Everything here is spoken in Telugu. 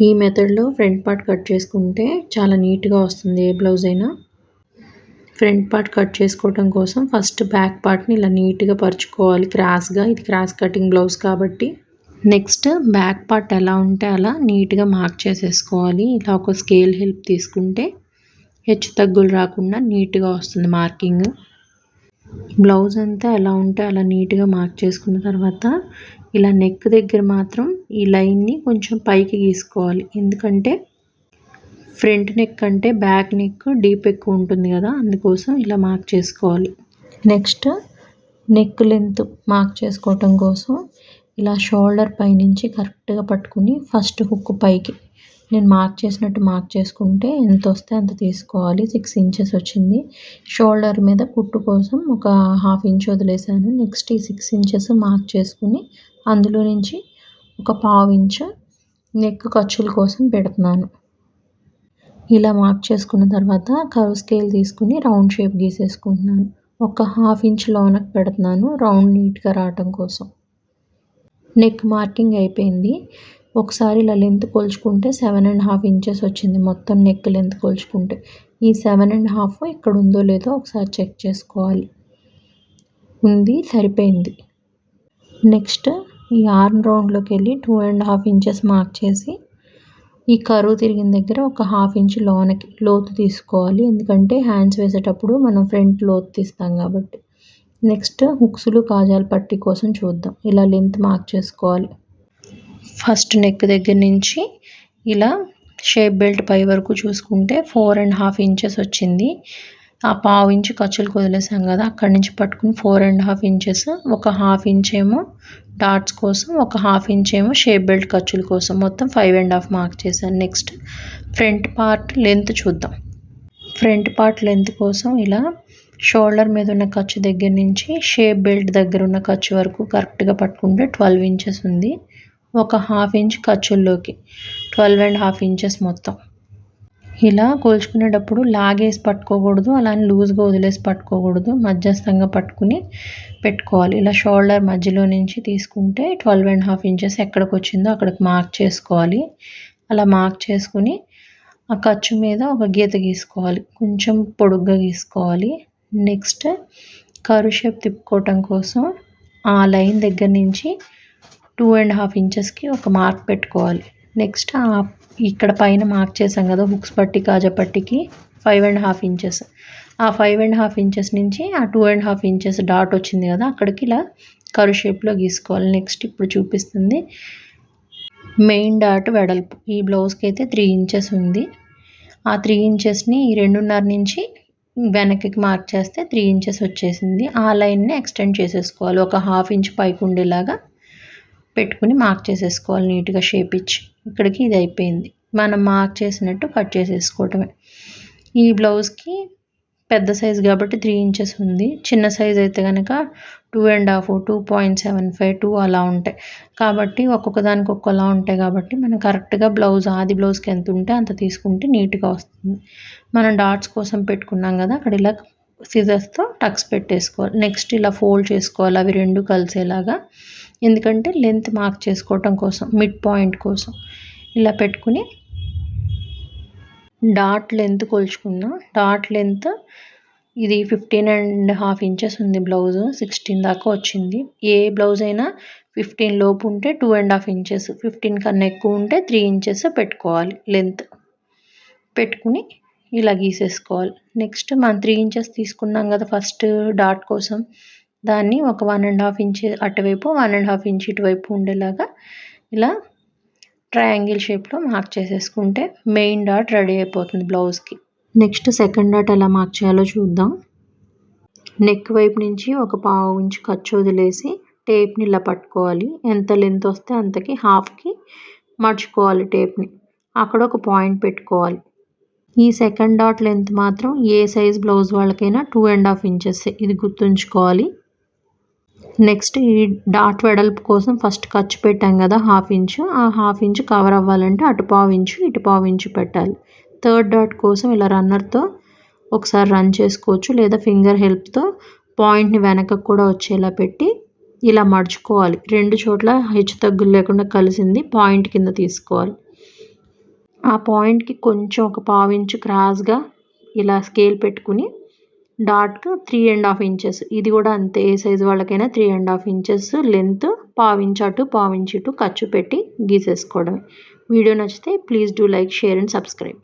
ఈ మెథడ్‌లో ఫ్రంట్ పార్ట్ కట్ చేసుకుంటే చాలా నీట్‌గా వస్తుంది ఏ బ్లౌజ్ అయినా. ఫ్రంట్ పార్ట్ కట్ చేసుకోవటం కోసం ఫస్ట్ బ్యాక్ పార్ట్‌ని ఇలా నీట్‌గా పరుచుకోవాలి క్రాస్‌గా. ఇది క్రాస్ కటింగ్ బ్లౌజ్ కాబట్టి. నెక్స్ట్ బ్యాక్ పార్ట్ ఎలా ఉంటే అలా నీట్‌గా మార్క్ చేసేసుకోవాలి. ఇలా ఒక స్కేల్ హెల్ప్ తీసుకుంటే హెచ్చు తగ్గులు రాకుండా నీట్‌గా వస్తుంది మార్కింగ్. బ్లౌజ్ అంతా ఎలా ఉంటే అలా నీట్‌గా మార్క్ చేసుకున్న తర్వాత ఇలా నెక్ దగ్గర మాత్రం ఈ లైన్ని కొంచెం పైకి గీసుకోవాలి. ఎందుకంటే ఫ్రంట్ నెక్ కంటే బ్యాక్ నెక్ డీప్ ఎక్కువ ఉంటుంది కదా, అందుకోసం ఇలా మార్క్ చేసుకోవాలి. నెక్స్ట్ నెక్ లెంత్ మార్క్ చేసుకోవటం కోసం ఇలా షోల్డర్ పైనుంచి కరెక్ట్గా పట్టుకుని ఫస్ట్ హుక్ పైకి నేను మార్క్ చేసినట్టు మార్క్ చేసుకుంటే ఎంత వస్తే అంత తీసుకోవాలి. 6 ఇంచెస్ వచ్చింది. షోల్డర్ మీద కుట్టు కోసం ఒక ½ ఇంచ్ వదిలేసాను. నెక్స్ట్ ఈ 6 ఇంచెస్ మార్క్ చేసుకుని అందులో నుంచి ఒక ½ ఇంచ్ నెక్ ఖర్చుల కోసం పెడుతున్నాను. ఇలా మార్క్ చేసుకున్న తర్వాత కర్వ్ స్కేల్ తీసుకుని రౌండ్ షేప్ గీసేసుకుంటున్నాను. ఒక ½ ఇంచ్ లోనకి పెడుతున్నాను రౌండ్ నీట్గా రావటం కోసం. నెక్ మార్కింగ్ అయిపోయింది. ఒకసారి ఇలా లెంత్ కొలుచుకుంటే 7½ ఇంచెస్ వచ్చింది మొత్తం నెక్ లెంత్ కొలుచుకుంటే. ఈ 7½ ఇక్కడ ఉందో లేదో ఒకసారి చెక్ చేసుకోవాలి. ఉంది, సరిపోయింది. నెక్స్ట్ ఈ ఆర్మ్ రౌండ్లోకి వెళ్ళి 2½ ఇంచెస్ మార్క్ చేసి ఈ కరువు తిరిగిన దగ్గర ఒక ½ ఇంచ్ లోనకి లోతు తీసుకోవాలి. ఎందుకంటే హ్యాండ్స్ వేసేటప్పుడు మనం ఫ్రంట్ లోతు తీస్తాం కాబట్టి. నెక్స్ట్ హుక్స్లు కాజాల పట్టీ కోసం చూద్దాం. ఇలా లెంత్ మార్క్ చేసుకోవాలి. ఫస్ట్ నెక్ దగ్గర నుంచి ఇలా షేప్ బెల్ట్ పై వరకు చూసుకుంటే 4½ ఇంచెస్ వచ్చింది. ఆ ½ ఇంచ్ ఖర్చులకు వదిలేసాం కదా, అక్కడి నుంచి పట్టుకుని 4½ ఇంచెస్, ఒక ½ ఇంచ్ ఏమో డాట్స్ కోసం, ఒక ½ ఇంచ్ ఏమో షేప్ బెల్ట్ ఖర్చుల కోసం, మొత్తం 5½ మార్క్ చేశాను. నెక్స్ట్ ఫ్రంట్ పార్ట్ లెంత్ చూద్దాం. ఫ్రంట్ పార్ట్ లెంత్ కోసం ఇలా షోల్డర్ మీద ఉన్న ఖర్చు దగ్గర నుంచి షేప్ బెల్ట్ దగ్గర ఉన్న ఖర్చు వరకు కరెక్ట్గా పట్టుకుంటే 12 ఇంచెస్ ఉంది. ఒక ½ ఇంచ్ ఖర్చుల్లోకి 12½ ఇంచెస్ మొత్తం. ఇలా కొలుచుకునేటప్పుడు లాగేసి పట్టుకోకూడదు, అలానే లూజ్గా వదిలేసి పట్టుకోకూడదు, మధ్యస్థంగా పట్టుకుని పెట్టుకోవాలి. ఇలా షోల్డర్ మధ్యలో నుంచి తీసుకుంటే 12½ ఇంచెస్ ఎక్కడికి వచ్చిందో అక్కడికి మార్క్ చేసుకోవాలి. అలా మార్క్ చేసుకుని ఆ ఖర్చు మీద ఒక గీత గీసుకోవాలి, కొంచెం పొడుగ్గా గీసుకోవాలి. నెక్స్ట్ కర్వ్ షేప్ తిప్పుకోవటం కోసం ఆ లైన్ దగ్గర నుంచి 2½ ఇంచెస్కి ఒక మార్క్ పెట్టుకోవాలి. నెక్స్ట్ ఇక్కడ పైన మార్క్ చేసాం కదా హుక్స్ పట్టి కాజా పట్టికి 5½ ఇంచెస్. ఆ 5½ ఇంచెస్ నుంచి ఆ 2½ ఇంచెస్ డాట్ వచ్చింది కదా, అక్కడికి ఇలా కర్వ్ షేప్లో గీసుకోవాలి. నెక్స్ట్ ఇప్పుడు చూపిస్తుంది మెయిన్ డాట్ వెడల్పు. ఈ బ్లౌజ్కి అయితే 3 ఇంచెస్ ఉంది. ఆ 3 ఇంచెస్ని ఈ 2.5 నుంచి వెనక్కి మార్క్ చేస్తే 3 ఇంచెస్ వచ్చేసింది. ఆ లైన్ని ఎక్స్టెండ్ చేసేసుకోవాలి. ఒక ½ ఇంచ్ పైకి ఉండేలాగా పెట్టుకుని మార్క్ చేసేసుకోవాలి నీట్గా షేప్ ఇచ్చి. ఇక్కడికి ఇది అయిపోయింది. మనం మార్క్ చేసినట్టు కట్ చేసేసుకోవటమే. ఈ బ్లౌజ్కి పెద్ద సైజు కాబట్టి 3 ఇంచెస్ ఉంది. చిన్న సైజు అయితే కనుక 2.5, 2.75, 2 అలా ఉంటాయి. కాబట్టి ఒక్కొక్క దానికి ఒక్కొక్కలా ఉంటాయి కాబట్టి మనం కరెక్ట్గా బ్లౌజ్ ఆది బ్లౌజ్కి ఎంత ఉంటే అంత తీసుకుంటే నీట్గా వస్తుంది. మనం డాట్స్ కోసం పెట్టుకున్నాం కదా, అక్కడ ఇలా సిజర్స్తో టక్స్ పెట్టేసుకోవాలి. నెక్స్ట్ ఇలా ఫోల్డ్ చేసుకోవాలి అవి రెండు కలిసేలాగా. ఎందుకంటే లెంత్ మార్క్ చేసుకోవటం కోసం, మిడ్ పాయింట్ కోసం ఇలా పెట్టుకుని డాట్ లెంత్ కొలుచుకున్నా. డాట్ లెంత్ ఇది 15½ ఇంచెస్ ఉంది బ్లౌజ్. 16 దాకా వచ్చింది. ఏ బ్లౌజ్ అయినా 15 లోపు ఉంటే 2½ ఇంచెస్, 15 కన్నా ఎక్కువ ఉంటే 3 ఇంచెస్ పెట్టుకోవాలి లెంత్. పెట్టుకుని ఇలా గీసేసుకోవాలి. నెక్స్ట్ మనం 3 ఇంచెస్ తీసుకున్నాం కదా ఫస్ట్ డాట్ కోసం, దాన్ని ఒక 1½ ఇంచ్ అటువైపు, 1½ ఇంచ్ ఇటువైపు ఉండేలాగా ఇలా ట్రయాంగిల్ షేప్లో మార్క్ చేసేసుకుంటే మెయిన్ డాట్ రెడీ అయిపోతుంది బ్లౌజ్కి. నెక్స్ట్ సెకండ్ డాట్ ఎలా మార్క్ చేయాలో చూద్దాం. నెక్ వైపు నుంచి ఒక ½ ఇంచ్ ఖర్చు వదిలేసి టేప్ని ఇలా పట్టుకోవాలి. ఎంత లెంత్ వస్తే అంతకి హాఫ్కి మడుచుకోవాలి టేప్ని. అక్కడ ఒక పాయింట్ పెట్టుకోవాలి. ఈ సెకండ్ డాట్ లెంత్ మాత్రం ఏ సైజ్ బ్లౌజ్ వాళ్ళకైనా 2½ ఇంచెస్, ఇది గుర్తుంచుకోవాలి. నెక్స్ట్ ఈ డాట్ వెడల్పు కోసం ఫస్ట్ ఖర్చు పెట్టాం కదా ½ ఇంచ్, ఆ ½ ఇంచ్ కవర్ అవ్వాలంటే అటు ½ ఇంచు ఇటు ½ ఇంచు పెట్టాలి. థర్డ్ డాట్ కోసం ఇలా రన్నర్తో ఒకసారి రన్ చేసుకోవచ్చు, లేదా ఫింగర్ హెల్ప్తో పాయింట్ని వెనకకు కూడా వచ్చేలా పెట్టి ఇలా మడుచుకోవాలి. రెండు చోట్ల హెచ్చు తగ్గులు లేకుండా కలిసింది పాయింట్ కింద తీసుకోవాలి. ఆ పాయింట్కి కొంచెం ఒక పావించు క్రాస్గా ఇలా స్కేల్ పెట్టుకుని డాట్కు 3.5 ఇంచెస్, ఇది కూడా అంతే, ఏ సైజు వాళ్ళకైనా 3.5 ఇంచెస్ లెంత్, పావించు అటు పావించు ఇటు ఖర్చు పెట్టి గీసేసుకోవడం. వీడియో నచ్చితే please do like, share and subscribe.